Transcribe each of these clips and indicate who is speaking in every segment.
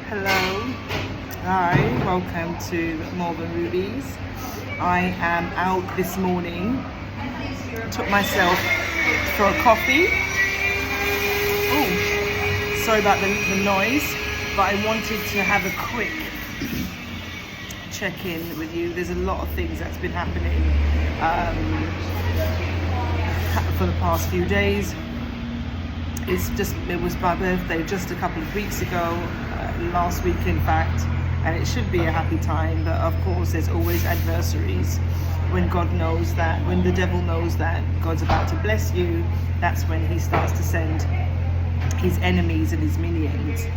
Speaker 1: Hello, hi, welcome to More Than Rubies. I am out this morning, took myself for a coffee. Oh, sorry about the noise, but I wanted to have a quick check-in with you. There's a lot of things that's been happening for the past few days. It was my birthday just a couple of weeks ago, last week in fact, and it should be a happy time, but of course there's always adversaries. When the devil knows that God's about to bless you, that's when he starts to send his enemies and his minions.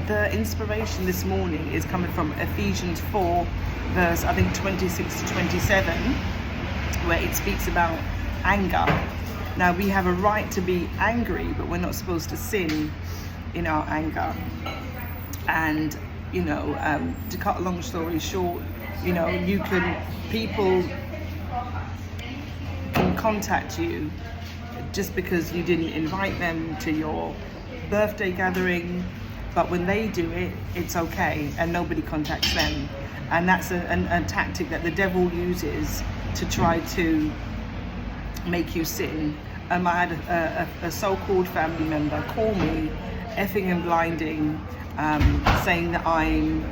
Speaker 1: The inspiration this morning is coming from Ephesians 4, verse I think 26 to 27, where it speaks about anger. Now, we have a right to be angry, but we're not supposed to sin in our anger. And, to cut a long story short, people can contact you just because you didn't invite them to your birthday gathering, but when they do it, it's okay, and nobody contacts them. And that's a tactic that the devil uses to try to make you sin. I had a so-called family member call me, effing and blinding, saying that I'm,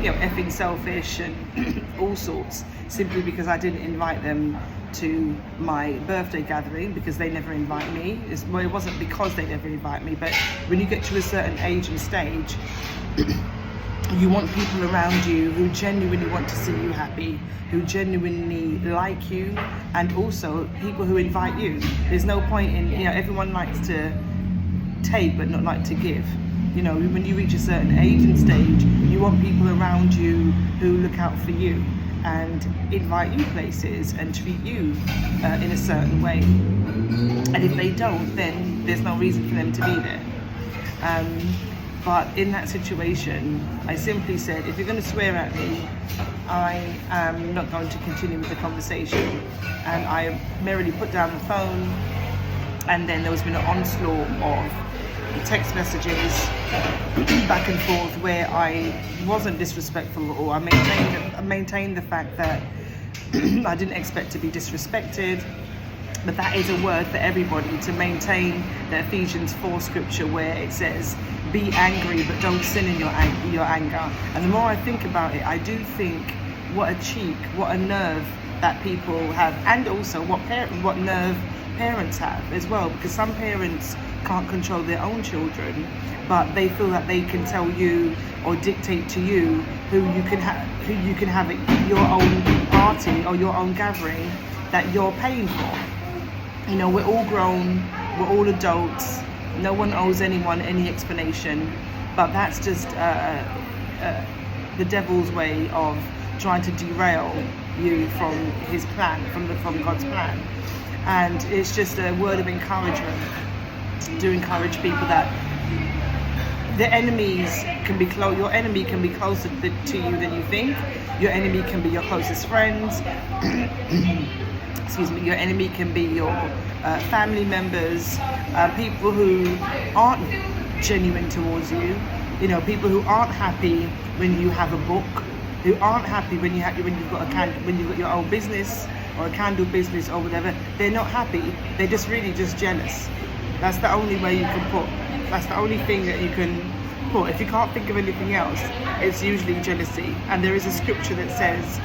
Speaker 1: effing selfish and all sorts, simply because I didn't invite them to my birthday gathering, because they never invite me. It wasn't because they never invite me, but when you get to a certain age and stage, you want people around you who genuinely want to see you happy, who genuinely like you, and also people who invite you. There's no point in, everyone likes to take but not like to give. When you reach a certain age and stage, you want people around you who look out for you and invite you places and treat you in a certain way. And if they don't, then there's no reason for them to be there. But in that situation, I simply said, if you're going to swear at me, I am not going to continue with the conversation. And I merrily put down the phone, and then there was been an onslaught of text messages back and forth where I wasn't disrespectful at all. I maintained the fact that I didn't expect to be disrespected. But that is a word for everybody, to maintain the Ephesians 4 scripture where it says, be angry but don't sin in your anger. And the more I think about it, I do think what a cheek, what a nerve that people have, and also what nerve parents have as well, because some parents can't control their own children, but they feel that they can tell you or dictate to you who you can have at your own party or your own gathering that you're paying for. We're all grown, we're all adults, no one owes anyone any explanation, but that's just the devil's way of trying to derail you from his plan, from God's plan. And it's just a word of encouragement to encourage people that the enemies can be your enemy can be closer to you than you think. Your enemy can be your closest friends. Your enemy can be your family members, people who aren't genuine towards you. People who aren't happy when you have a book, who aren't happy when you've got your own business or a candle business or whatever. They're not happy. They're just really just jealous. That's the only way you can put. That's the only thing that you can put. If you can't think of anything else, it's usually jealousy. And there is a scripture that says,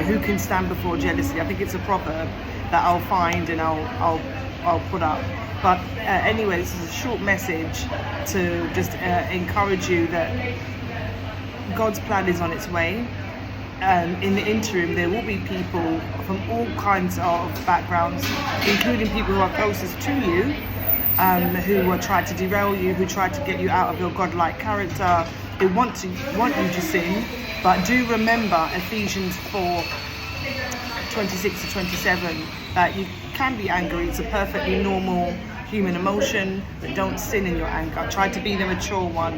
Speaker 1: who can stand before jealousy? I think it's a proverb that I'll find and I'll put up. But anyway, this is a short message to just encourage you that God's plan is on its way. In the interim, there will be people from all kinds of backgrounds, including people who are closest to you, who will try to derail you, who try to get you out of your godlike character, who want you to sin. But do remember Ephesians 4, 26 to 27, that you can be angry. It's a perfectly normal human emotion, but don't sin in your anger. Try to be the mature one.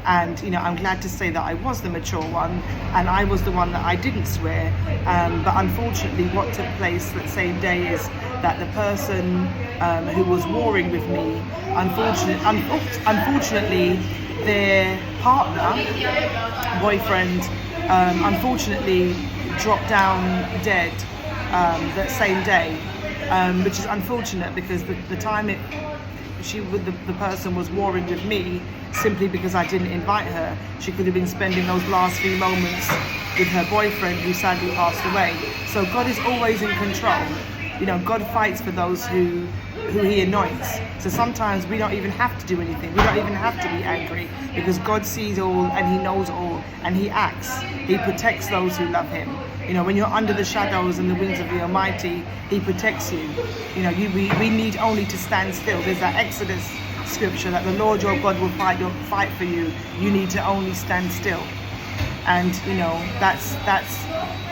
Speaker 1: And, I'm glad to say that I was the mature one, and I was the one that I didn't swear. But unfortunately, what took place that same day is that the person who was warring with me, unfortunately, their partner, boyfriend, unfortunately dropped down dead that same day, which is unfortunate because the time the person was warring with me, simply because I didn't invite her, she could have been spending those last few moments with her boyfriend who sadly passed away. So God is always in control. You know, God fights for those who he anoints. So sometimes we don't even have to do anything. We don't even have to be angry, because God sees all and he knows all, and he acts. He protects those who love him. You know, when you're under the shadows and the wings of the Almighty, he protects you. You know, we need only to stand still. There's that Exodus scripture that the Lord your God will fight for you. You need to only stand still. And you know, that's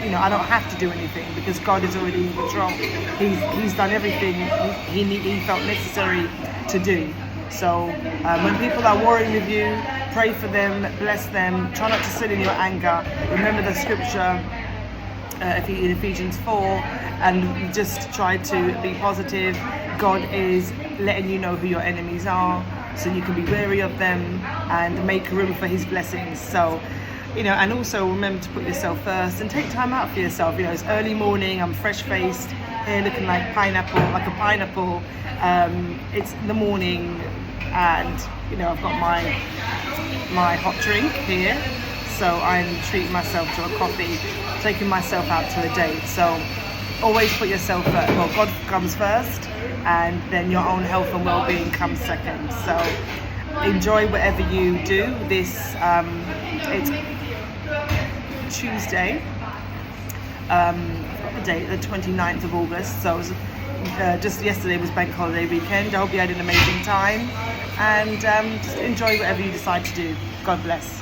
Speaker 1: you know, I don't have to do anything because God is already in control. He's done everything he felt necessary to do. So when people are warring with you, pray for them, bless them. Try not to sin in your anger. Remember the scripture in Ephesians 4, and just try to be positive. God is letting you know who your enemies are, so you can be wary of them and make room for his blessings. So, you know, and also remember to put yourself first and take time out for yourself. You know, it's early morning, I'm fresh-faced, hair looking like a pineapple. It's in the morning, and you know, I've got my hot drink here, so I'm treating myself to a coffee, taking myself out to a date. So always put yourself first. Well, God comes first, and then your own health and well-being comes second. So enjoy whatever you do. This it's Tuesday, the date, the 29th of August. So it was, just yesterday was bank holiday weekend. I hope you had an amazing time, and just enjoy whatever you decide to do. God bless.